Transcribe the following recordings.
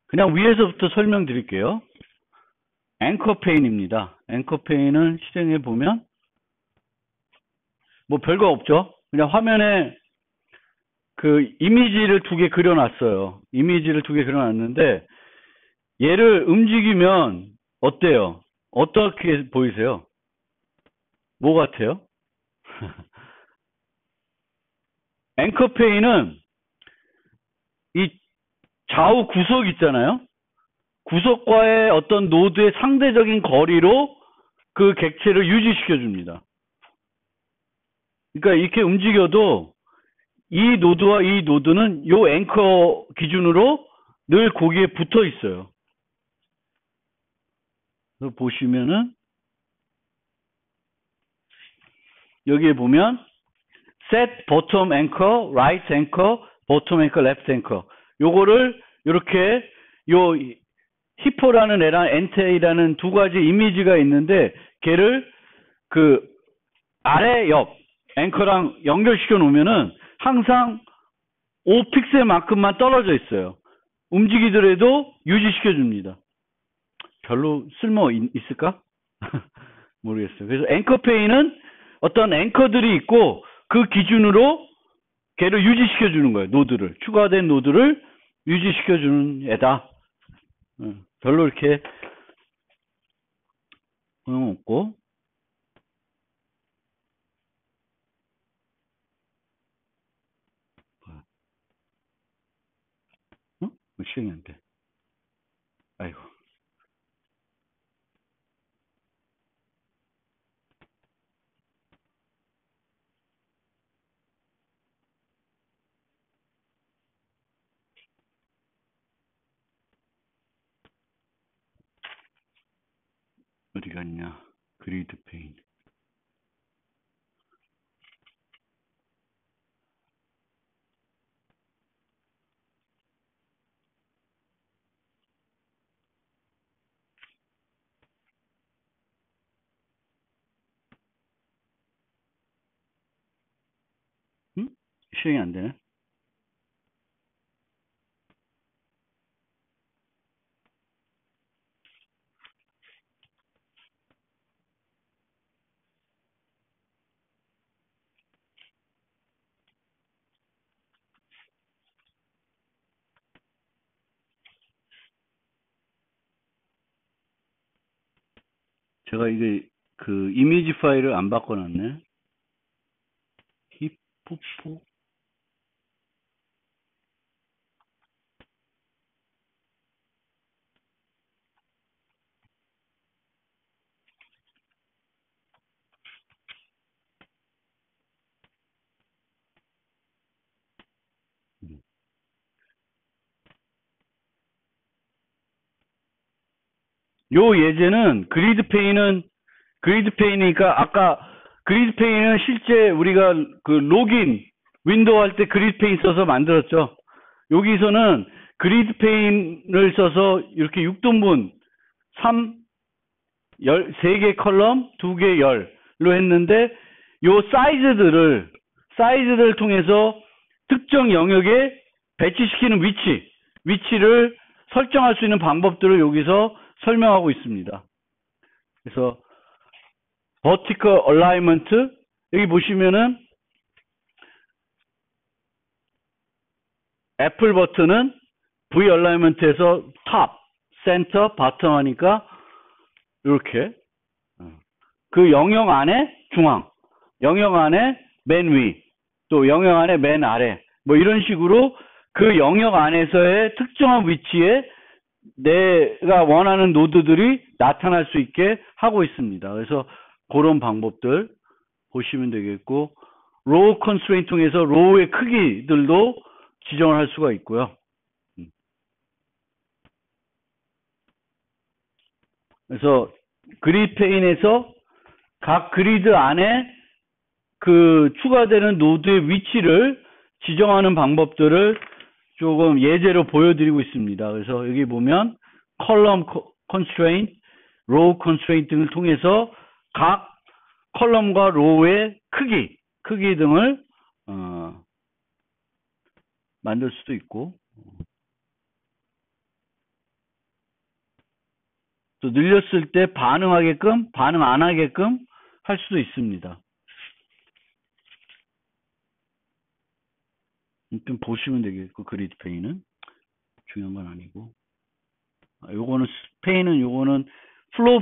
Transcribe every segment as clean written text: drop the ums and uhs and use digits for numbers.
그냥 위에서부터 설명드릴게요. 앵커 페인입니다. 앵커 페인은 실행해 보면 뭐 별거 없죠. 그냥 화면에 그 이미지를 2개 그려놨어요. 이미지를 2개 그려놨는데 얘를 움직이면 어때요? 어떻게 보이세요? 뭐 같아요? 앵커 페인은 이 좌우 구석 있잖아요. 구석과의 어떤 노드의 상대적인 거리로 그 객체를 유지시켜 줍니다. 그러니까 이렇게 움직여도 이 노드와 이 노드는 요 앵커 기준으로 늘 거기에 붙어 있어요. 그래서 보시면은 여기에 보면 set bottom anchor, right anchor, bottom anchor, left anchor. 요거를 이렇게 요 히포라는 애랑 엔테이라는 2가지 이미지가 있는데 걔를 그 아래 옆 앵커랑 연결시켜 놓으면은 항상 5픽셀만큼만 떨어져 있어요. 움직이더라도 유지시켜 줍니다. 별로 쓸모 있을까? 모르겠어요. 그래서 앵커 페인은 어떤 앵커들이 있고 그 기준으로 걔를 유지시켜 주는 거예요. 노드를. 추가된 노드를 유지시켜 주는 애다. 별로 이렇게 소용없고. 실행이 안 돼. 아이고. 어디 갔냐. 그리드 페인. 실행이 안 되네. 제가 이게 그 이미지 파일을 안 바꿔놨네. 히포포. 요 예제는 그리드 페인이니까 아까 그리드 페인은 실제 우리가 그 로긴 윈도우 할 때 그리드 페인 써서 만들었죠. 여기서는 그리드 페인을 써서 이렇게 6등분 3개 컬럼 2개 열로 했는데 요 사이즈들을 통해서 특정 영역에 배치시키는 위치를 설정할 수 있는 방법들을 여기서 설명하고 있습니다. 그래서 vertical alignment 여기 보시면은 애플 버튼은 V alignment에서 top, center, bottom 하니까 이렇게 그 영역 안에 중앙, 영역 안에 맨 위, 또 영역 안에 맨 아래 뭐 이런 식으로 그 영역 안에서의 특정한 위치에 내가 원하는 노드들이 나타날 수 있게 하고 있습니다. 그래서 그런 방법들 보시면 되겠고 로우 컨스트레인트 통해서 로우의 크기들도 지정을 할 수가 있고요. 그래서 그리드 페인에서 각 그리드 안에 그 추가되는 노드의 위치를 지정하는 방법들을 조금 예제로 보여드리고 있습니다. 그래서 여기 보면 컬럼 컨스트레인트, 로우 컨스트레인트 등을 통해서 각 컬럼과 로우의 크기 등을 만들 수도 있고 또 늘렸을 때 반응하게끔, 반응 안 하게끔 할 수도 있습니다. 좀 보시면 되겠고, 그리드 페인은. 중요한 건 아니고. 요거는, 페인은 요거는 플로우,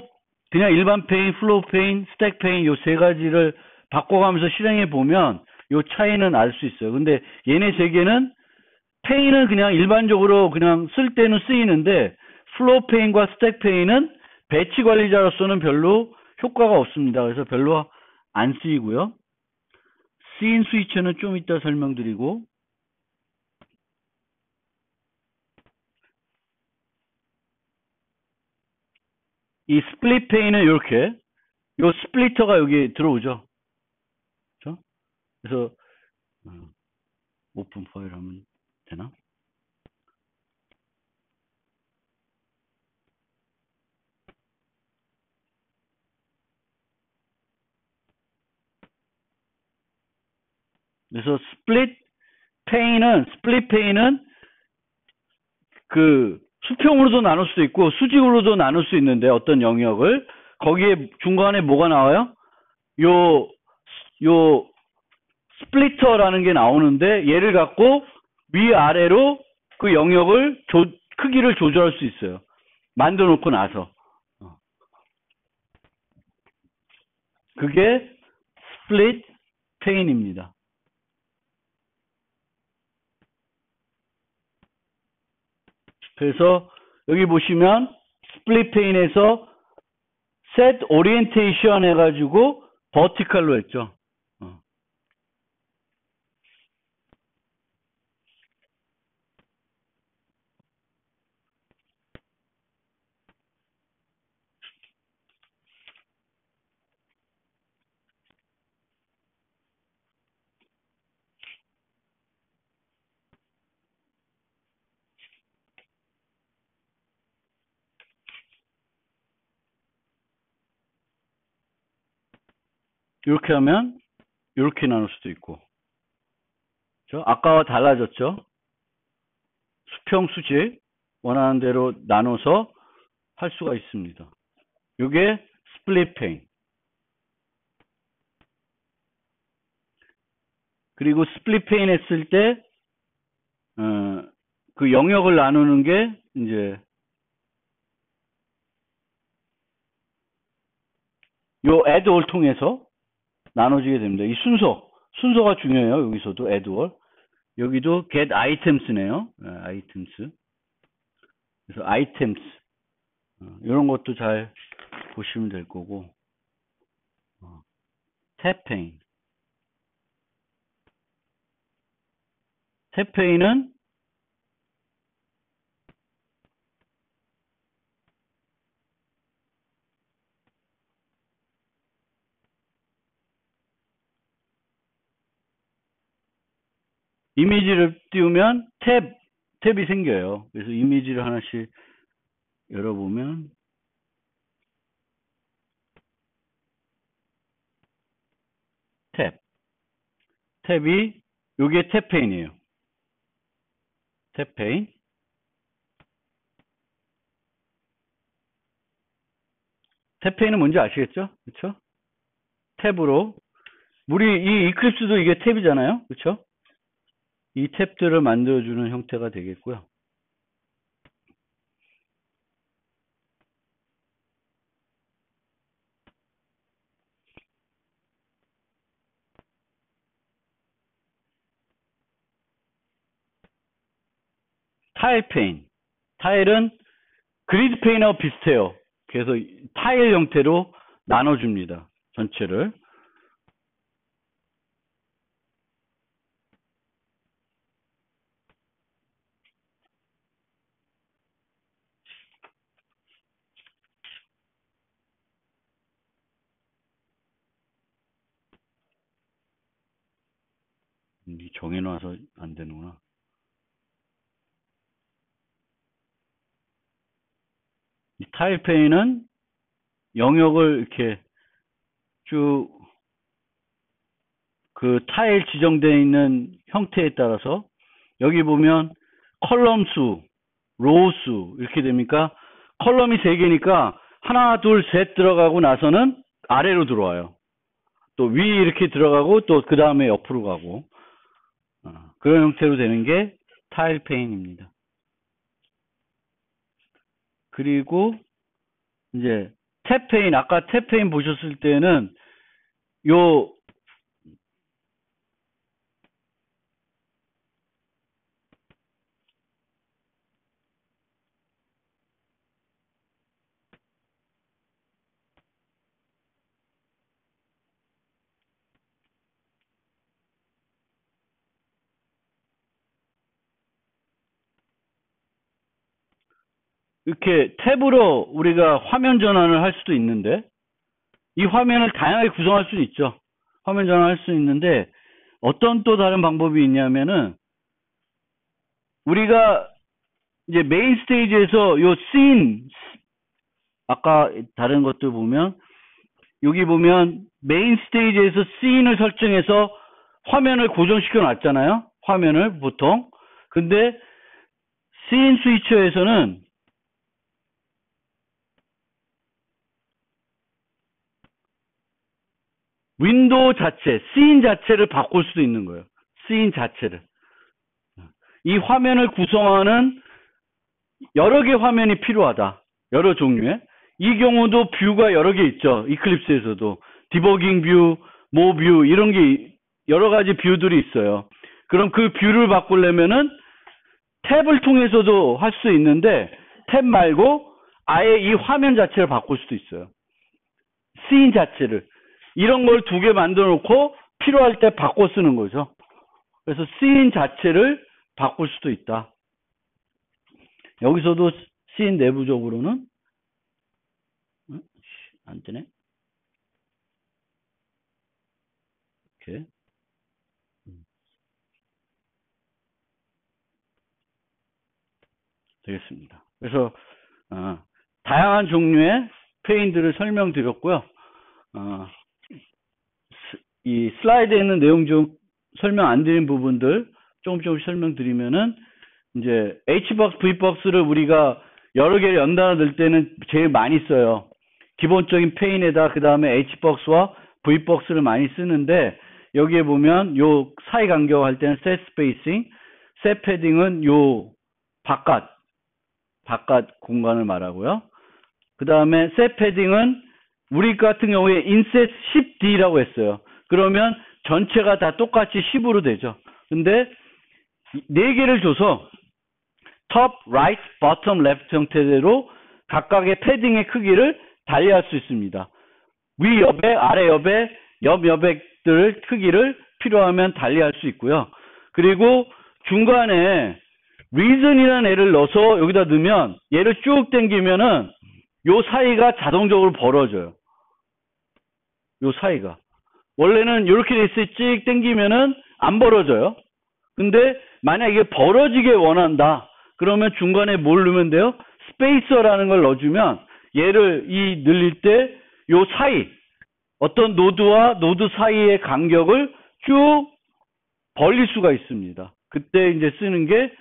그냥 일반 페인, 플로우 페인, 스택 페인 요 세 가지를 바꿔가면서 실행해 보면 요 차이는 알 수 있어요. 근데 얘네 세 개는 페인은 그냥 일반적으로 그냥 쓸 때는 쓰이는데 플로우 페인과 스택 페인은 배치 관리자로서는 별로 효과가 없습니다. 그래서 별로 안 쓰이고요. 씬 스위처는 좀 이따 설명드리고, 이 스플릿 페인은 이렇게 요 스플리터가 여기 들어오죠. 그렇죠? 그래서 오픈 파일 하면 되나? 그래서 스플릿 페인은 그 수평으로도 나눌 수도 있고 수직으로도 나눌 수 있는데 어떤 영역을 거기에 중간에 뭐가 나와요? 요 스플리터라는 게 나오는데 얘를 갖고 위아래로 그 영역을 크기를 조절할 수 있어요. 만들어 놓고 나서. 그게 스플릿 페인입니다. 그래서 여기 보시면 스플릿 페인에서 set orientation 해가지고 vertical로 했죠. 이렇게 하면 이렇게 나눌 수도 있고, 그렇죠? 아까와 달라졌죠? 수평, 수직 원하는 대로 나눠서 할 수가 있습니다. 이게 스플릿 페인. 그리고 스플릿 페인 했을 때 그 영역을 나누는 게 이제 요 add all 통해서 나눠지게 됩니다. 이 순서가 중요해요. 여기서도 add all. 여기도 get items네요. items. 그래서 items. 이런 것도 잘 보시면 될 거고. 탭 페인. 탭 페인은 이미지를 띄우면 탭이 생겨요. 그래서 이미지를 하나씩 열어보면 탭이 요게 탭 페인이에요. 탭 페인. 탭 페인은 뭔지 아시겠죠? 그렇죠? 탭으로 우리 이 이클립스도 이게 탭이잖아요. 그렇죠? 이 탭들을 만들어주는 형태가 되겠고요. 타일 페인. 타일은 그리드 페인하고 비슷해요. 그래서 타일 형태로 나눠줍니다. 전체를. 정해놔서 안 되는구나. 이 타일 페인은 영역을 이렇게 쭉 그 타일 지정되어 있는 형태에 따라서 여기 보면 컬럼 수, 로우 수 이렇게 됩니까? 컬럼이 3개니까 하나, 둘, 셋 들어가고 나서는 아래로 들어와요. 또 위 이렇게 들어가고 또 그 다음에 옆으로 가고 그런 형태로 되는 게 타일 페인입니다. 그리고 이제 탭 페인, 아까 탭 페인 보셨을 때는 요 이렇게 탭으로 우리가 화면 전환을 할 수도 있는데 이 화면을 다양하게 구성할 수 있죠. 화면 전환할 수 있는데 어떤 또 다른 방법이 있냐면은 우리가 이제 메인 스테이지에서 요 씬 아까 다른 것들 보면 여기 보면 메인 스테이지에서 씬을 설정해서 화면을 고정시켜 놨잖아요. 화면을 보통. 근데 씬 스위처에서는 윈도우 자체, 씬 자체를 바꿀 수도 있는 거예요. 씬 자체를. 이 화면을 구성하는 여러 개 화면이 필요하다. 여러 종류의. 이 경우도 뷰가 여러 개 있죠. 이클립스에서도. 디버깅 뷰, 모 뷰, 이런 게 여러 가지 뷰들이 있어요. 그럼 그 뷰를 바꾸려면은 탭을 통해서도 할 수 있는데 탭 말고 아예 이 화면 자체를 바꿀 수도 있어요. 씬 자체를. 이런 걸 두 개 만들어 놓고 필요할 때 바꿔 쓰는 거죠. 그래서 씬 자체를 바꿀 수도 있다. 여기서도 씬 내부적으로는 안 되네. 이렇게 되겠습니다. 그래서 다양한 종류의 페인들을 설명드렸고요. 이 슬라이드에 있는 내용 중 설명 안 드린 부분들 조금씩 설명드리면은 이제 H박스, V박스를 우리가 여러 개를 연달아 넣을 때는 제일 많이 써요. 기본적인 페인에다 그 다음에 H박스와 V박스를 많이 쓰는데 여기에 보면 요 사이 간격 할 때는 셋 스페이싱, 셋 패딩은 요 바깥 공간을 말하고요. 그 다음에 셋 패딩은 우리 같은 경우에 인셋 10D라고 했어요. 그러면 전체가 다 똑같이 10으로 되죠. 근데 4개를 줘서 top, right, bottom, left 형태대로 각각의 패딩의 크기를 달리할 수 있습니다. 위 여백, 아래 여백, 옆 여백들 크기를 필요하면 달리할 수 있고요. 그리고 중간에 reason이라는 애를 넣어서 여기다 넣으면 얘를 쭉 당기면은 요 사이가 자동적으로 벌어져요. 요 사이가. 원래는 이렇게 됐을 때 찍 당기면은 안 벌어져요. 근데 만약 이게 벌어지게 원한다. 그러면 중간에 뭘 넣으면 돼요? 스페이서라는 걸 넣어주면 얘를 늘릴 때 요 사이 어떤 노드와 노드 사이의 간격을 쭉 벌릴 수가 있습니다. 그때 이제 쓰는 게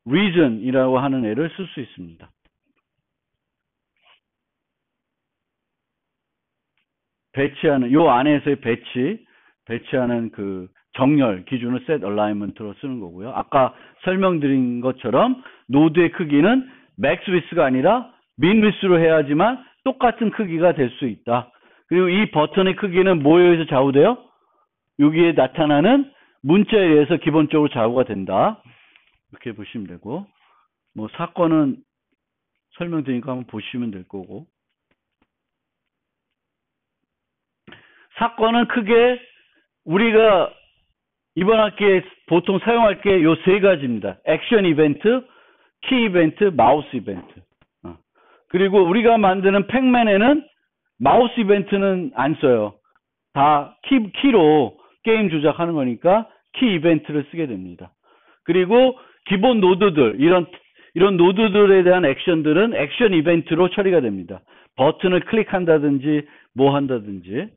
reason이라고 하는 애를 쓸 수 있습니다. 배치하는 요 안에서의 배치하는 그 정렬 기준을 set alignment로 쓰는 거고요. 아까 설명드린 것처럼 노드의 크기는 max width가 아니라 min width로 해야지만 똑같은 크기가 될 수 있다. 그리고 이 버튼의 크기는 뭐에 의해서 좌우돼요? 여기에 나타나는 문자에 의해서 기본적으로 좌우가 된다. 이렇게 보시면 되고, 뭐 사건은 설명드리니까 한번 보시면 될 거고. 사건은 크게 우리가 이번 학기에 보통 사용할 게 요 세 가지입니다. 액션 이벤트, 키 이벤트, 마우스 이벤트. 그리고 우리가 만드는 팩맨에는 마우스 이벤트는 안 써요. 다 키로 게임 조작하는 거니까 키 이벤트를 쓰게 됩니다. 그리고 기본 노드들, 이런 노드들에 대한 액션들은 액션 이벤트로 처리가 됩니다. 버튼을 클릭한다든지 뭐 한다든지.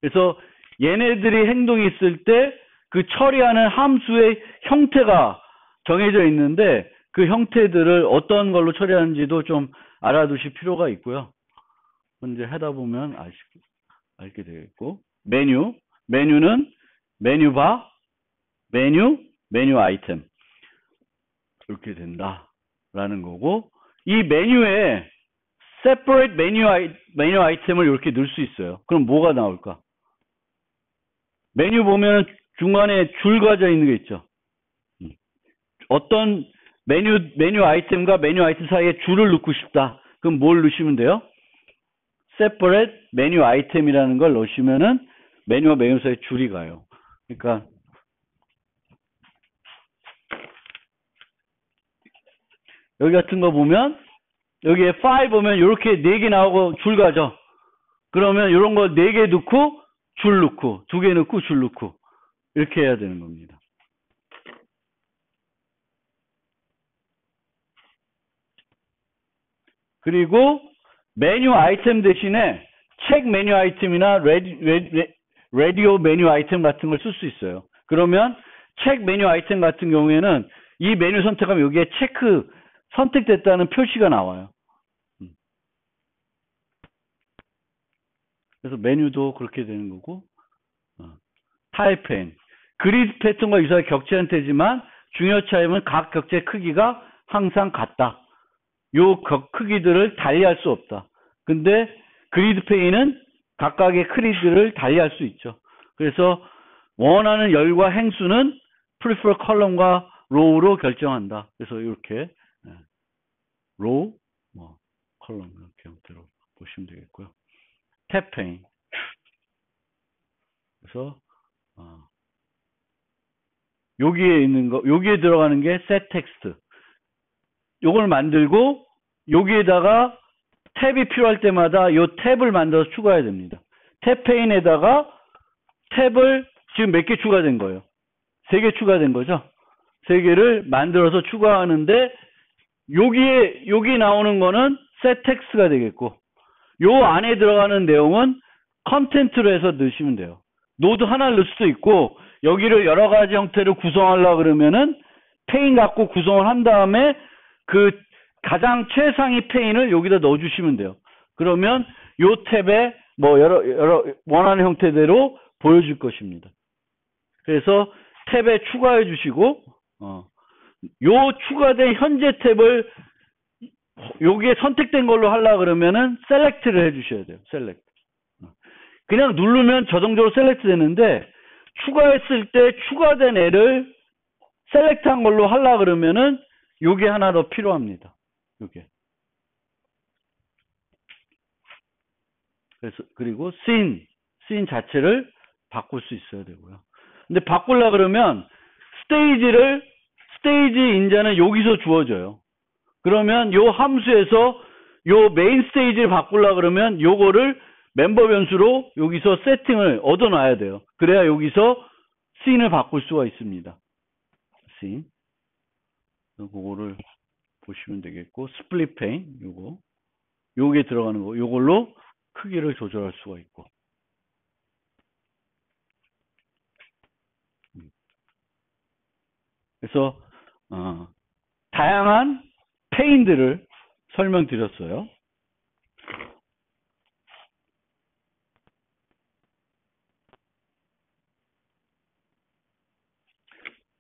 그래서 얘네들이 행동이 있을 때 그 처리하는 함수의 형태가 정해져 있는데 그 형태들을 어떤 걸로 처리하는지도 좀 알아두실 필요가 있고요. 이제 하다 보면 알게 되겠고, 메뉴는 메뉴바, 메뉴 아이템. 이렇게 된다라는 거고, 이 메뉴에 separate 메뉴 아이템을 이렇게 넣을 수 있어요. 그럼 뭐가 나올까? 메뉴 보면 중간에 줄 가져 있는 게 있죠. 어떤 메뉴 아이템과 메뉴 아이템 사이에 줄을 넣고 싶다. 그럼 뭘 넣으시면 돼요? separate 메뉴 아이템이라는 걸 넣으시면은 메뉴와 메뉴 사이에 줄이 가요. 그러니까 여기 같은 거 보면 여기에 파일 보면 이렇게 4개 나오고 줄 가죠. 그러면 이런 거 4개 넣고 줄 넣고 2개 넣고 줄 넣고 이렇게 해야 되는 겁니다. 그리고 메뉴 아이템 대신에 책 메뉴 아이템이나 라디오 메뉴 아이템 같은 걸 쓸 수 있어요. 그러면 책 메뉴 아이템 같은 경우에는 이 메뉴 선택하면 여기에 체크 선택됐다는 표시가 나와요. 그래서 메뉴도 그렇게 되는 거고, 타입펜 그리드 패턴과 유사하게 격자 형태지만 중요 차이는 각 격자의 크기가 항상 같다. 요 크기들을 달리할 수 없다. 근데 그리드 페인은 각각의 크기들을 달리할 수 있죠. 그래서 원하는 열과 행수는 prefer 컬럼과 row로 결정한다. 그래서 이렇게 row, 컬럼 이렇게 형태로 보시면 되겠고요. 탭 페인. 그래서 여기에 있는 거, 여기에 들어가는 게 set text. 요걸 만들고 여기에다가 탭이 필요할 때마다 요 탭을 만들어서 추가해야 됩니다. 탭 페인에다가 탭을 지금 몇 개 추가된 거예요? 3개 추가된 거죠? 3개를 만들어서 추가하는데 여기 나오는 거는 set text가 되겠고 요 안에 들어가는 내용은 컨텐트로 해서 넣으시면 돼요. 노드 하나를 넣을 수도 있고 여기를 여러 가지 형태로 구성하려고 그러면은 페인 갖고 구성을 한 다음에 그 가장 최상위 페인을 여기다 넣어주시면 돼요. 그러면 요 탭에 뭐 여러 원하는 형태대로 보여줄 것입니다. 그래서 탭에 추가해 주시고 요 추가된 현재 탭을 여기에 선택된 걸로 하려고 그러면은 셀렉트를 해 주셔야 돼요. 셀렉트. 그냥 누르면 자동적으로 셀렉트 되는데 추가했을 때 추가된 애를 셀렉트한 걸로 하려고 그러면은 요게 하나 더 필요합니다. 요게. 그래서 그리고 씬 자체를 바꿀 수 있어야 되고요. 근데 바꾸려 그러면 스테이지 인자는 여기서 주어져요. 그러면 요 함수에서 요 메인 스테이지를 바꾸려 그러면 요거를 멤버 변수로 여기서 세팅을 얻어놔야 돼요. 그래야 여기서 씬을 바꿀 수가 있습니다. 씬. 그거를 보시면 되겠고, 스플릿 페인, 요게 들어가는 거, 요걸로 크기를 조절할 수가 있고. 그래서, 다양한 페인들을 설명드렸어요.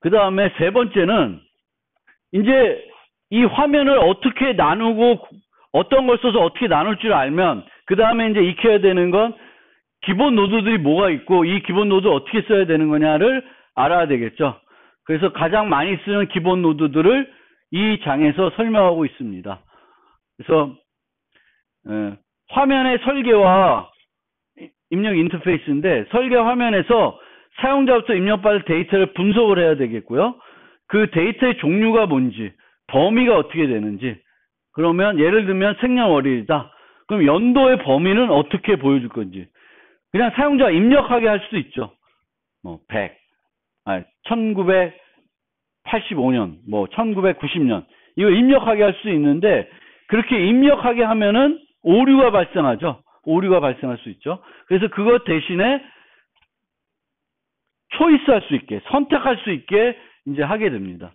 그 다음에 세 번째는, 이제 이 화면을 어떻게 나누고 어떤 걸 써서 어떻게 나눌 줄 알면 그 다음에 이제 익혀야 되는 건 기본 노드들이 뭐가 있고 이 기본 노드 어떻게 써야 되는 거냐를 알아야 되겠죠. 그래서 가장 많이 쓰는 기본 노드들을 이 장에서 설명하고 있습니다. 그래서 화면의 설계와 입력 인터페이스인데 설계 화면에서 사용자부터 입력받을 데이터를 분석을 해야 되겠고요. 그 데이터의 종류가 뭔지, 범위가 어떻게 되는지. 그러면 예를 들면 생년월일이다. 그럼 연도의 범위는 어떻게 보여줄 건지. 그냥 사용자가 입력하게 할 수도 있죠. 1985년, 1990년. 이거 입력하게 할 수 있는데 그렇게 입력하게 하면은 오류가 발생하죠. 오류가 발생할 수 있죠. 그래서 그것 대신에 초이스할 수 있게, 선택할 수 있게 이제 하게 됩니다.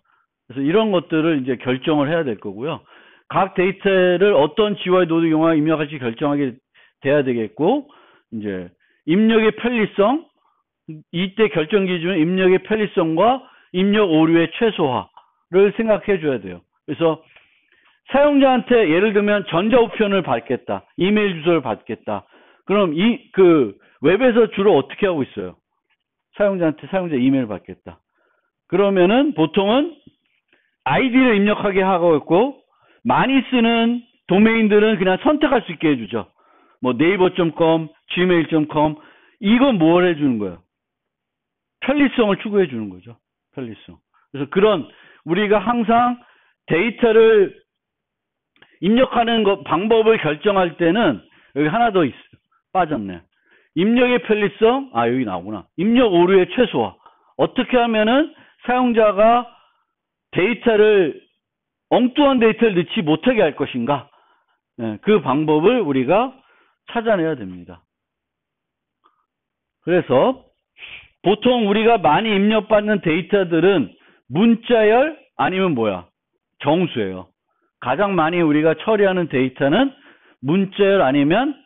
그래서 이런 것들을 이제 결정을 해야 될 거고요. 각 데이터를 어떤 GUI 노드 용어가 입력할지 결정하게 돼야 되겠고, 이제 입력의 편리성, 이때 결정 기준은 입력의 편리성과 입력 오류의 최소화를 생각해 줘야 돼요. 그래서 사용자한테 예를 들면 전자우편을 받겠다. 이메일 주소를 받겠다. 그럼 웹에서 주로 어떻게 하고 있어요? 사용자한테 사용자 이메일 받겠다. 그러면은 보통은 아이디를 입력하게 하고 있고, 많이 쓰는 도메인들은 그냥 선택할 수 있게 해주죠. 뭐 네이버.com, gmail.com, 이건 뭘 해주는 거예요? 편리성을 추구해 주는 거죠. 편리성. 그래서 그런 우리가 항상 데이터를 입력하는 방법을 결정할 때는 여기 하나 더 있어요. 빠졌네. 입력의 편리성, 여기 나오구나. 입력 오류의 최소화. 어떻게 하면은 사용자가 엉뚱한 데이터를 넣지 못하게 할 것인가? 그 방법을 우리가 찾아내야 됩니다. 그래서 보통 우리가 많이 입력받는 데이터들은 문자열 아니면 정수예요. 가장 많이 우리가 처리하는 데이터는 문자열 아니면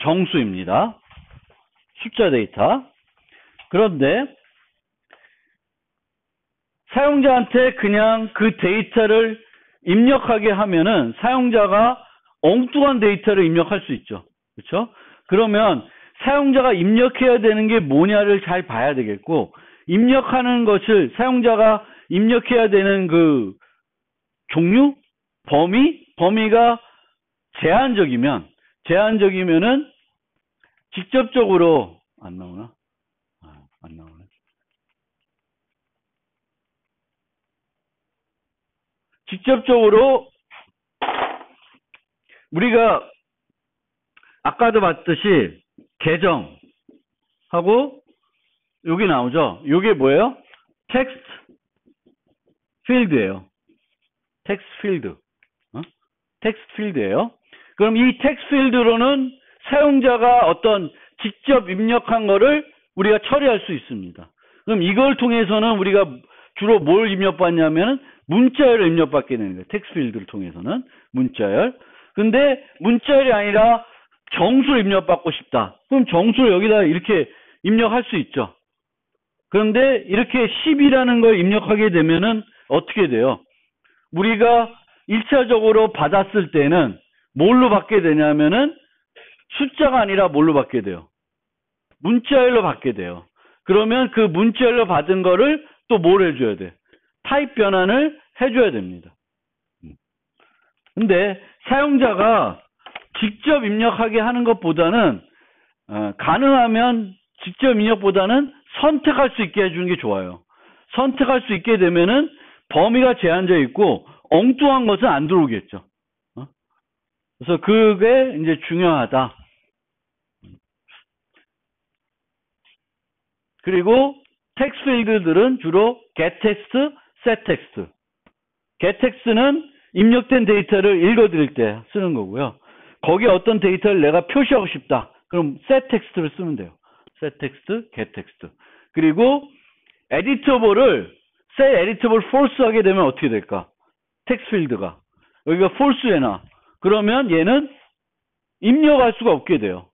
정수입니다. 숫자 데이터. 그런데 사용자한테 그냥 그 데이터를 입력하게 하면은 사용자가 엉뚱한 데이터를 입력할 수 있죠. 그렇죠? 그러면 사용자가 입력해야 되는 게 뭐냐를 잘 봐야 되겠고, 입력하는 것을 사용자가 입력해야 되는 그 종류, 범위가 제한적이면은 직접적으로 안 나오나? 안 나오네. 직접적으로 우리가 아까도 봤듯이 계정하고 여기 나오죠. 이게 뭐예요? 텍스트 필드예요. 텍스트 필드. 텍스트 필드예요. 그럼 이 텍스트 필드로는 사용자가 어떤 직접 입력한 거를 우리가 처리할 수 있습니다. 그럼 이걸 통해서는 우리가 주로 뭘 입력받냐면 문자열을 입력받게 되는 거예요. 텍스트 필드를 통해서는 문자열. 근데 문자열이 아니라 정수를 입력받고 싶다. 그럼 정수를 여기다 이렇게 입력할 수 있죠. 그런데 이렇게 10이라는 걸 입력하게 되면은 어떻게 돼요? 우리가 1차적으로 받았을 때는 뭘로 받게 되냐면은 숫자가 아니라 뭘로 받게 돼요? 문자열로 받게 돼요. 그러면 그 문자열로 받은 거를 또 뭘 해줘야 돼? 타입 변환을 해줘야 됩니다. 근데 사용자가 직접 입력하게 하는 것보다는 가능하면 직접 입력보다는 선택할 수 있게 해주는 게 좋아요. 선택할 수 있게 되면은 범위가 제한되어 있고 엉뚱한 것은 안 들어오겠죠. 그래서 그게 이제 중요하다. 그리고 텍스트 필드들은 주로 getText, setText. getText는 입력된 데이터를 읽어드릴 때 쓰는 거고요. 거기에 어떤 데이터를 내가 표시하고 싶다. 그럼 setText를 쓰면 돼요. setText, getText. 그리고 editable을 set editable false 하게 되면 어떻게 될까? 텍스트 필드가 여기가 false 해놔. 그러면 얘는 입력할 수가 없게 돼요.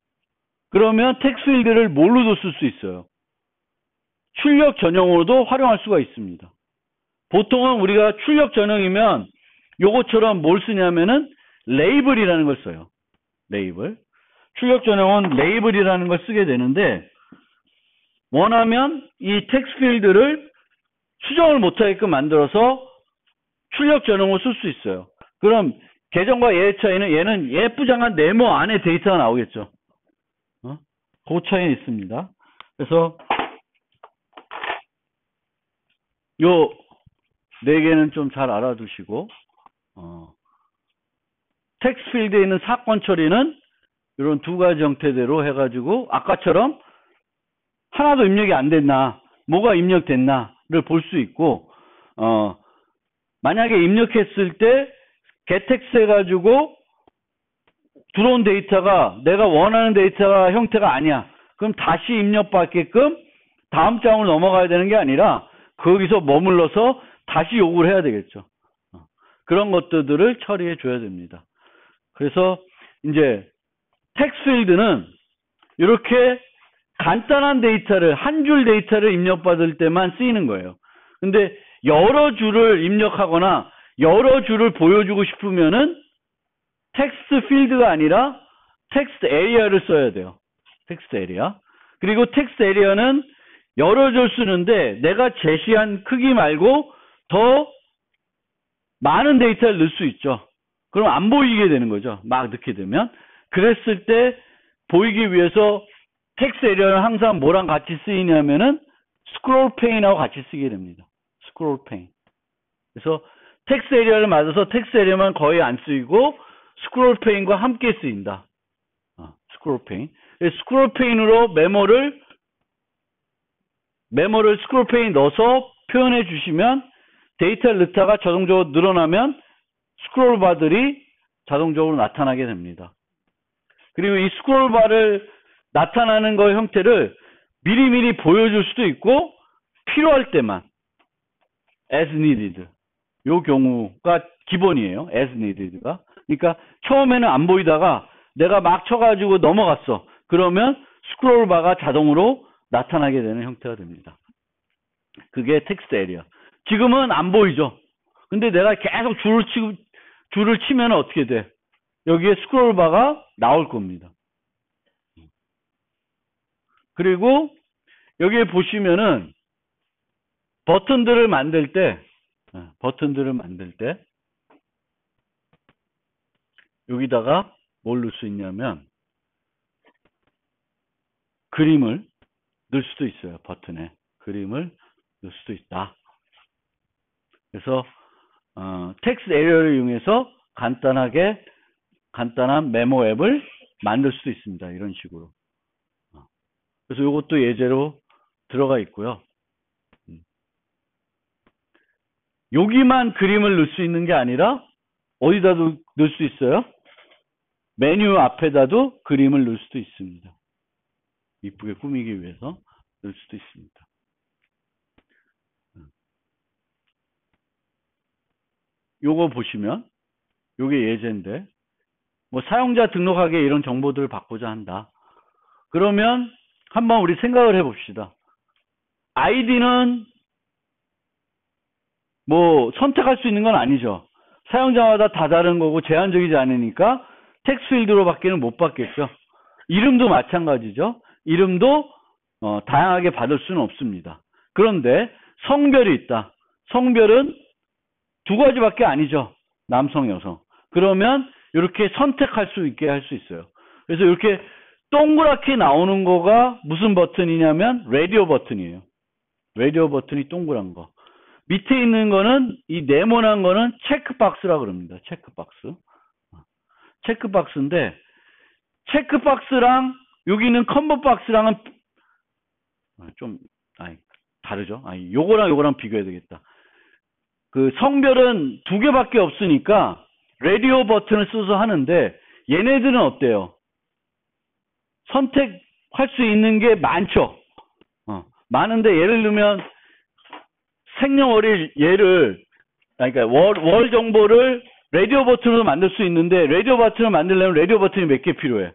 그러면 텍스트 필드를 뭘로도 쓸 수 있어요? 출력 전용으로도 활용할 수가 있습니다. 보통은 우리가 출력 전용이면 요것처럼 뭘 쓰냐면은 레이블이라는 걸 써요. 레이블. 출력 전용은 레이블이라는 걸 쓰게 되는데 원하면 이 텍스트 필드를 수정을 못하게끔 만들어서 출력 전용으로 쓸 수 있어요. 그럼 계정과 얘의 차이는 얘는 예쁘장한 네모 안에 데이터가 나오겠죠. 그 차이는 있습니다. 그래서 요 네 개는 좀 잘 알아두시고 텍스트 필드에 있는 사건 처리는 이런 두 가지 형태대로 해가지고 아까처럼 하나도 입력이 안 됐나, 뭐가 입력됐나를 볼 수 있고 만약에 입력했을 때 getText 해가지고 들어온 데이터가 내가 원하는 데이터가 형태가 아니야. 그럼 다시 입력받게끔 다음 장으로 넘어가야 되는 게 아니라 거기서 머물러서 다시 요구를 해야 되겠죠. 그런 것들을 처리해 줘야 됩니다. 그래서 이제 텍스트 필드는 이렇게 간단한 데이터를, 한 줄 데이터를 입력받을 때만 쓰이는 거예요. 근데 여러 줄을 입력하거나 여러 줄을 보여주고 싶으면은 텍스트 필드가 아니라 텍스트 에리어를 써야 돼요. 텍스트 에리어. 그리고 텍스트 에리어는 여러 줄 쓰는데 내가 제시한 크기 말고 더 많은 데이터를 넣을 수 있죠. 그럼 안 보이게 되는 거죠. 막 넣게 되면. 그랬을 때 보이기 위해서 텍스트 에리어는 항상 뭐랑 같이 쓰이냐면은 스크롤 페인하고 같이 쓰게 됩니다. 스크롤 페인. 그래서 텍스트 에리어를 맞아서 텍스트 에리어만 거의 안 쓰이고 스크롤 페인과 함께 쓰인다. 스크롤 페인. 스크롤 페인으로 메모를 스크롤 페인 넣어서 표현해 주시면 데이터를 넣다가 자동적으로 늘어나면 스크롤 바들이 자동적으로 나타나게 됩니다. 그리고 이 스크롤 바를 나타나는 거 형태를 미리미리 보여줄 수도 있고 필요할 때만 as needed. 요 경우가 기본이에요. as needed가. 그러니까 처음에는 안 보이다가 내가 막 쳐가지고 넘어갔어. 그러면 스크롤 바가 자동으로 나타나게 되는 형태가 됩니다. 그게 텍스트 에리어. 지금은 안 보이죠. 근데 내가 계속 줄을 치면 어떻게 돼? 여기에 스크롤 바가 나올 겁니다. 그리고 여기에 보시면은 버튼들을 만들 때 여기다가 뭘 넣을 수 있냐면 그림을 넣을 수도 있어요. 버튼에 그림을 넣을 수도 있다. 그래서 텍스트 에리어를 이용해서 간단한 메모 앱을 만들 수도 있습니다. 이런 식으로. 그래서 이것도 예제로 들어가 있고요. 여기만 그림을 넣을 수 있는 게 아니라 어디다 넣을 수 있어요? 메뉴 앞에다도 그림을 넣을 수도 있습니다. 이쁘게 꾸미기 위해서 넣을 수도 있습니다. 요거 보시면 요게 예제인데 뭐 사용자 등록하기에 이런 정보들을 받고자 한다. 그러면 한번 우리 생각을 해봅시다. 아이디는 뭐 선택할 수 있는 건 아니죠. 사용자마다 다 다른 거고 제한적이지 않으니까 텍스트 필드로밖에는 못 받겠죠. 이름도 마찬가지죠. 이름도 다양하게 받을 수는 없습니다. 그런데 성별이 있다. 성별은 두 가지밖에 아니죠. 남성, 여성. 그러면 이렇게 선택할 수 있게 할 수 있어요. 그래서 이렇게 동그랗게 나오는 거가 무슨 버튼이냐면 라디오 버튼이에요. 라디오 버튼이 동그란 거. 밑에 있는 거는 이 네모난 거는 체크박스라고 그럽니다. 체크박스. 체크박스인데 체크박스랑 여기는 컴보박스랑은 좀 다르죠. 요거랑 비교해야 되겠다. 그 성별은 두 개밖에 없으니까 라디오 버튼을 써서 하는데 얘네들은 어때요? 선택할 수 있는 게 많죠. 많은데 예를 들면 생년월일 그러니까 월 정보를 라디오 버튼으로 만들 수 있는데 라디오 버튼을 만들려면 라디오 버튼이 몇 개 필요해?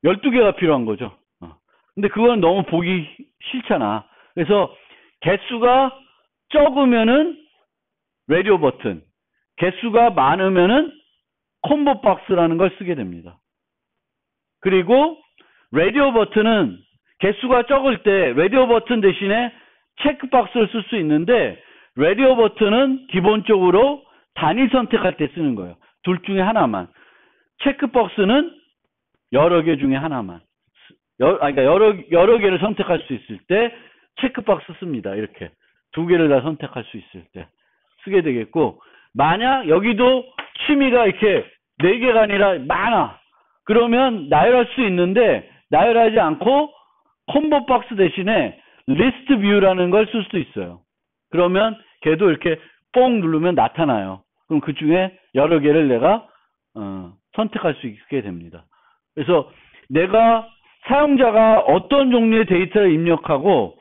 12개가 필요한 거죠. 근데 그건 너무 보기 싫잖아. 그래서 개수가 적으면은 라디오 버튼, 개수가 많으면은 콤보 박스라는 걸 쓰게 됩니다. 그리고 라디오 버튼은 개수가 적을 때 라디오 버튼 대신에 체크박스를 쓸 수 있는데 라디오 버튼은 기본적으로 단위 선택할 때 쓰는 거예요. 둘 중에 하나만. 체크박스는 여러 개 중에 하나만. 그러니까 여러 개를 선택할 수 있을 때 체크박스 씁니다. 이렇게 두 개를 다 선택할 수 있을 때 쓰게 되겠고, 만약 여기도 취미가 이렇게 4개가 아니라 많아. 그러면 나열할 수 있는데 나열하지 않고 콤보 박스 대신에 리스트 뷰라는 걸 쓸 수도 있어요. 그러면 걔도 이렇게 뽕 누르면 나타나요. 그럼 그 중에 여러 개를 내가 선택할 수 있게 됩니다. 그래서 내가 사용자가 어떤 종류의 데이터를 입력하고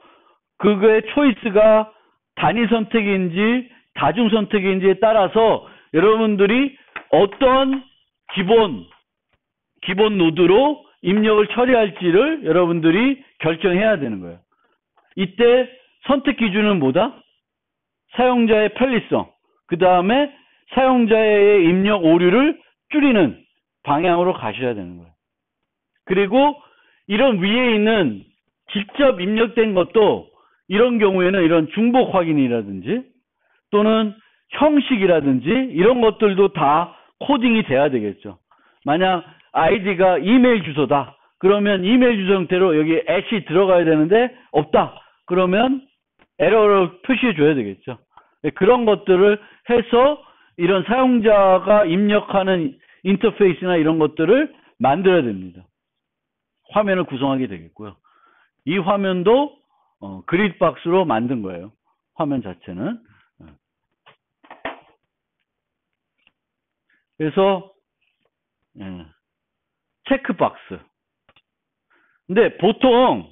그거의 초이스가 단위 선택인지 다중 선택인지에 따라서 여러분들이 어떤 기본 노드로 입력을 처리할지를 여러분들이 결정해야 되는 거예요. 이때 선택 기준은 뭐다? 사용자의 편리성, 그 다음에 사용자의 입력 오류를 줄이는 방향으로 가셔야 되는 거예요. 그리고 이런 위에 있는 직접 입력된 것도 이런 경우에는 이런 중복 확인이라든지 또는 형식이라든지 이런 것들도 다 코딩이 돼야 되겠죠. 만약 아이디가 이메일 주소다. 그러면 이메일 주소 형태로 여기 @이 들어가야 되는데 없다. 그러면 에러를 표시해 줘야 되겠죠. 그런 것들을 해서 이런 사용자가 입력하는 인터페이스나 이런 것들을 만들어야 됩니다. 화면을 구성하게 되겠고요. 이 화면도 그리드 박스로 만든 거예요. 화면 자체는. 그래서 체크박스. 근데 보통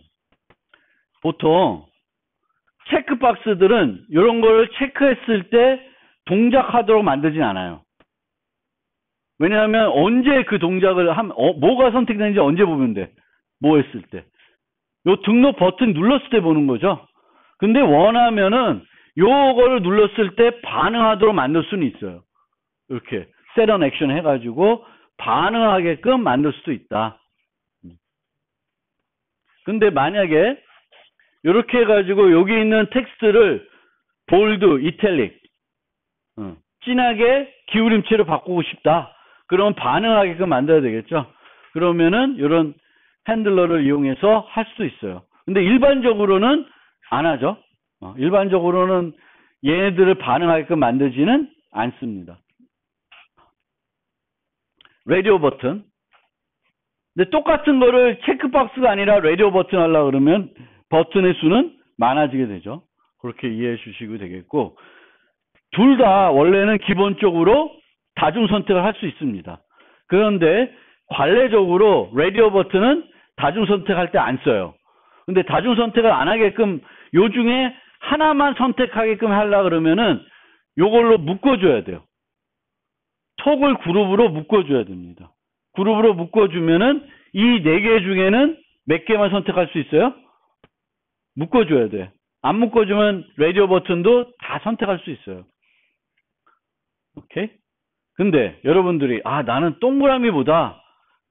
체크박스들은 이런 걸 체크했을 때 동작하도록 만들진 않아요. 왜냐하면 언제 그 동작을 뭐가 선택되는지 언제 보면 돼. 뭐 했을 때. 요 등록 버튼 눌렀을 때 보는 거죠. 근데 원하면은 요거를 눌렀을 때 반응하도록 만들 수는 있어요. 이렇게 set on action 해가지고 반응하게끔 만들 수도 있다. 근데 만약에 이렇게 해가지고 여기 있는 텍스트를 볼드, 이탈릭, 진하게 기울임체로 바꾸고 싶다. 그러면 반응하게끔 만들어야 되겠죠. 그러면은 이런 핸들러를 이용해서 할 수도 있어요. 근데 일반적으로는 안 하죠. 일반적으로는 얘네들을 반응하게끔 만들지는 않습니다. 라디오 버튼. 근데 똑같은 거를 체크박스가 아니라 라디오 버튼 하려고 그러면 버튼의 수는 많아지게 되죠. 그렇게 이해해 주시고 되겠고, 둘 다 원래는 기본적으로 다중 선택을 할 수 있습니다. 그런데 관례적으로 라디오 버튼은 다중 선택할 때 안 써요. 근데 다중 선택을 안 하게끔 요 중에 하나만 선택하게끔 하려고 그러면은 요걸로 묶어줘야 돼요. 톡을 그룹으로 묶어줘야 됩니다. 그룹으로 묶어주면은 이 4개 중에는 몇 개만 선택할 수 있어요? 묶어줘야 돼. 안 묶어주면 라디오 버튼도 다 선택할 수 있어요. 오케이? 근데 여러분들이 나는 동그라미보다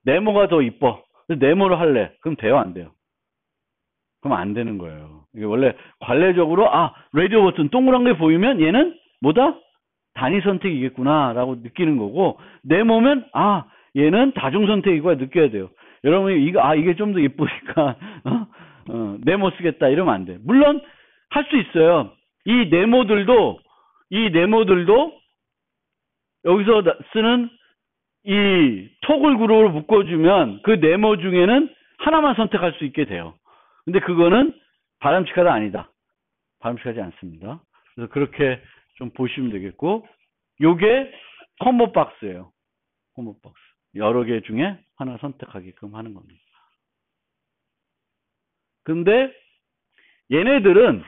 네모가 더 이뻐. 네모로 할래. 그럼 돼요, 안 돼요? 그럼 안 되는 거예요. 이게 원래 관례적으로 라디오 버튼 동그란 게 보이면 얘는 뭐다? 단위 선택이겠구나라고 느끼는 거고, 네모면 얘는 다중 선택이구나 느껴야 돼요. 여러분이 이게 좀 더 예쁘니까 네모 쓰겠다 이러면 안 돼. 물론 할 수 있어요. 이 네모들도 여기서 쓰는 이 토글 그룹으로 묶어주면 그 네모 중에는 하나만 선택할 수 있게 돼요. 근데 그거는 바람직하다 아니다. 바람직하지 않습니다. 그래서 그렇게 좀 보시면 되겠고, 요게 콤보 박스예요. 콤보 박스. 여러 개 중에 하나 선택하게끔 하는 겁니다. 근데 얘네들은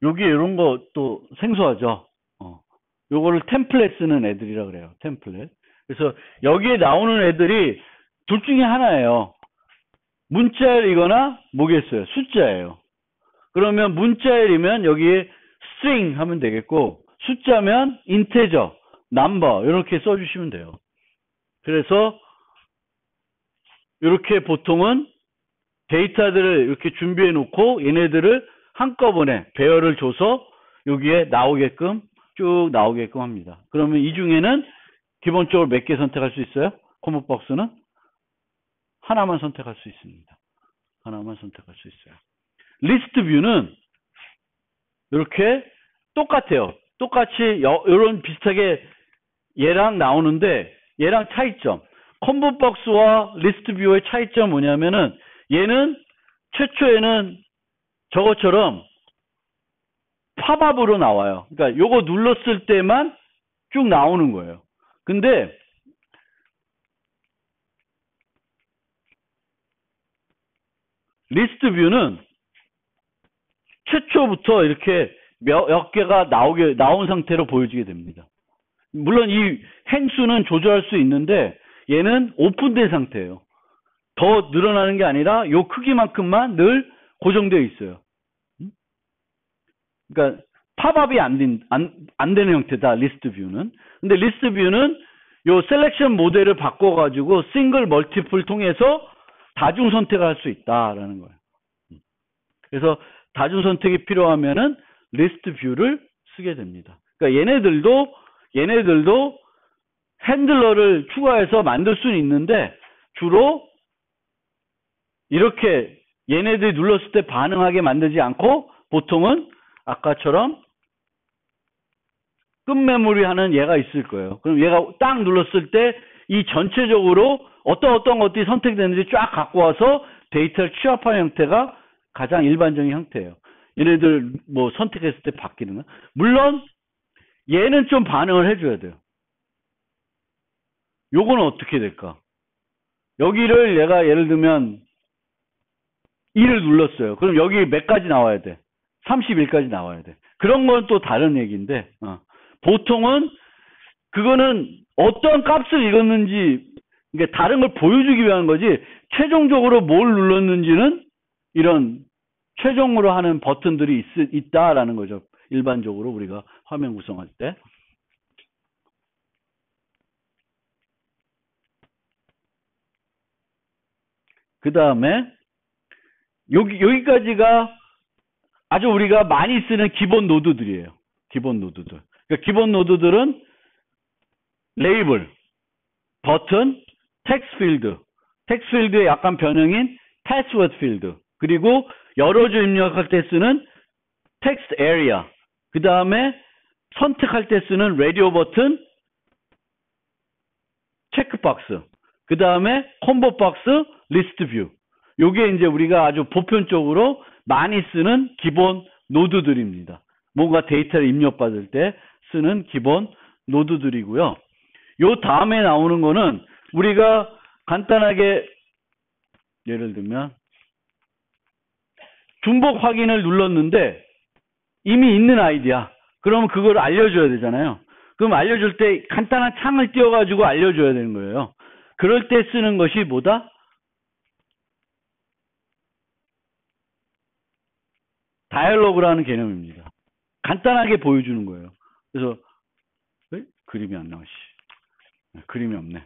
여기 이런 거 또 생소하죠. 요거를 템플릿 쓰는 애들이라 그래요. 템플릿. 그래서 여기에 나오는 애들이 둘 중에 하나예요. 문자열이거나 뭐겠어요? 숫자예요. 그러면 문자열이면 여기에 string 하면 되겠고, 숫자면 integer, number 이렇게 써주시면 돼요. 그래서 이렇게 보통은 데이터들을 이렇게 준비해 놓고 얘네들을 한꺼번에 배열을 줘서 여기에 나오게끔 쭉 나오게끔 합니다. 그러면 이 중에는 기본적으로 몇 개 선택할 수 있어요? 콤보 박스는 하나만 선택할 수 있습니다. 하나만 선택할 수 있어요. 리스트 뷰는 이렇게 똑같아요. 똑같이 이런 비슷하게 얘랑 나오는데, 얘랑 차이점, 콤보 박스와 리스트 뷰의 차이점 뭐냐면은, 얘는 최초에는 저것처럼 팝업으로 나와요. 그러니까 요거 눌렀을 때만 쭉 나오는 거예요. 근데 리스트 뷰는 최초부터 이렇게 몇 개가 나온 상태로 보여지게 됩니다. 물론 이 행수는 조절할 수 있는데 얘는 오픈된 상태예요. 더 늘어나는 게 아니라 요 크기만큼만 늘 고정되어 있어요. 그러니까 팝업이 안 되는 형태다, 리스트 뷰는. 근데 리스트 뷰는 요 셀렉션 모델을 바꿔가지고 싱글 멀티플 통해서 다중 선택을 할 수 있다라는 거예요. 그래서 다중 선택이 필요하면은 리스트 뷰를 쓰게 됩니다. 그러니까 얘네들도 핸들러를 추가해서 만들 수는 있는데 주로 이렇게 얘네들이 눌렀을 때 반응하게 만들지 않고 보통은 아까처럼 끝메모리 하는 얘가 있을 거예요. 그럼 얘가 딱 눌렀을 때 이 전체적으로 어떤 것들이 선택되는지 쫙 갖고 와서 데이터를 취합하는 형태가 가장 일반적인 형태예요. 얘네들 뭐 선택했을 때 바뀌는 거. 물론 얘는 좀 반응을 해줘야 돼요. 요거는 어떻게 될까? 여기를 얘가 예를 들면 2를 눌렀어요. 그럼 여기 몇 가지 나와야 돼? 31까지 나와야 돼. 그런 건 또 다른 얘기인데 보통은 그거는 어떤 값을 읽었는지 그러니까 다른 걸 보여주기 위한 거지 최종적으로 뭘 눌렀는지는 이런 최종으로 하는 버튼들이 있다라는 거죠. 일반적으로 우리가 화면 구성할 때. 그 다음에 여기까지가 아주 우리가 많이 쓰는 기본 노드들이에요. 기본 노드들. 그러니까 기본 노드들은 레이블, 버튼, 텍스트 필드, 텍스트 필드의 약간 변형인 패스워드 필드, 그리고 여러 줄 입력할 때 쓰는 텍스트 에리아, 그 다음에 선택할 때 쓰는 라디오 버튼, 체크박스, 그 다음에 콤보 박스, 리스트 뷰. 요게 이제 우리가 아주 보편적으로 많이 쓰는 기본 노드들입니다. 뭔가 데이터를 입력받을 때 쓰는 기본 노드들이고요. 요 다음에 나오는 거는 우리가 간단하게 예를 들면 중복 확인을 눌렀는데 이미 있는 아이디야. 그러면 그걸 알려줘야 되잖아요. 그럼 알려줄 때 간단한 창을 띄워가지고 알려줘야 되는 거예요. 그럴 때 쓰는 것이 뭐다? 다이얼로그라는 개념입니다. 간단하게 보여주는 거예요. 그래서 그림이 안 나와. 그림이 없네.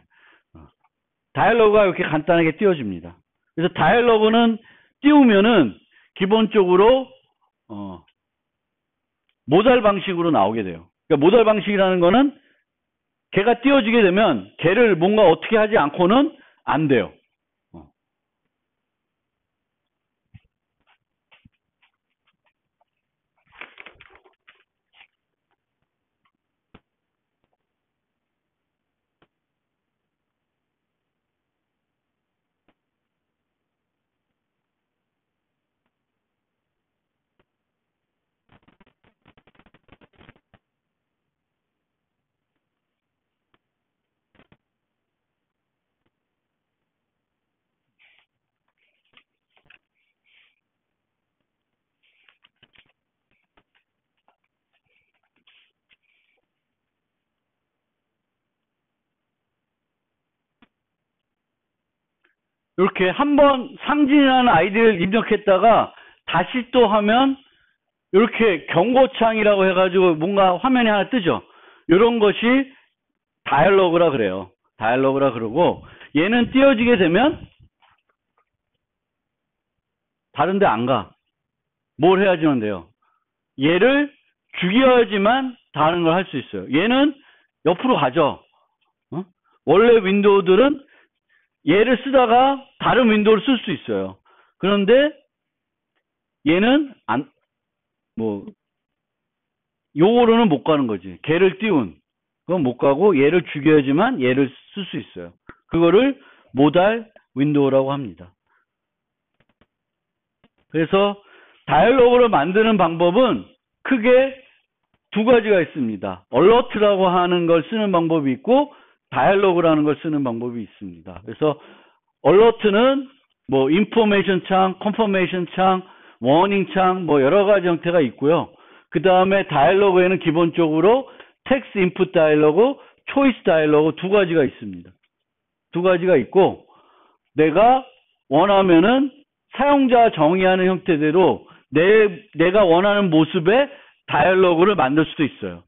다이얼로그가 이렇게 간단하게 띄워집니다. 그래서 다이얼로그는 띄우면은 기본적으로 모달 방식으로 나오게 돼요. 그러니까 모달 방식이라는 거는 걔가 띄워지게 되면 걔를 뭔가 어떻게 하지 않고는 안 돼요. 이렇게 한번 상진이라는 아이디를 입력했다가 다시 또 하면 이렇게 경고창이라고 해가지고 뭔가 화면이 하나 뜨죠. 이런 것이 다이얼로그라 그래요. 다이얼로그라 그러고 얘는 띄워지게 되면 다른 데 안 가. 뭘 해야지만 돼요. 얘를 죽여야지만 다른 걸 할 수 있어요. 얘는 옆으로 가죠. 원래 윈도우들은 얘를 쓰다가 다른 윈도우를 쓸 수 있어요. 그런데 얘는 요거로는 못 가는 거지. 걔를 띄운 그건 못 가고 얘를 죽여야지만 얘를 쓸 수 있어요. 그거를 모달 윈도우라고 합니다. 그래서 다이얼로그를 만드는 방법은 크게 두 가지가 있습니다. 얼러트라고 하는 걸 쓰는 방법이 있고 다이얼로그라는 걸 쓰는 방법이 있습니다. 그래서 얼러트는 뭐 인포메이션 창, 컨퍼메이션 창, 워닝 창 뭐 여러 가지 형태가 있고요. 그 다음에 다이얼로그에는 기본적으로 텍스트 인풋 다이얼로그, 초이스 다이얼로그 두 가지가 있습니다. 두 가지가 있고 내가 원하면은 사용자 정의하는 형태대로 내가 원하는 모습의 다이얼로그를 만들 수도 있어요.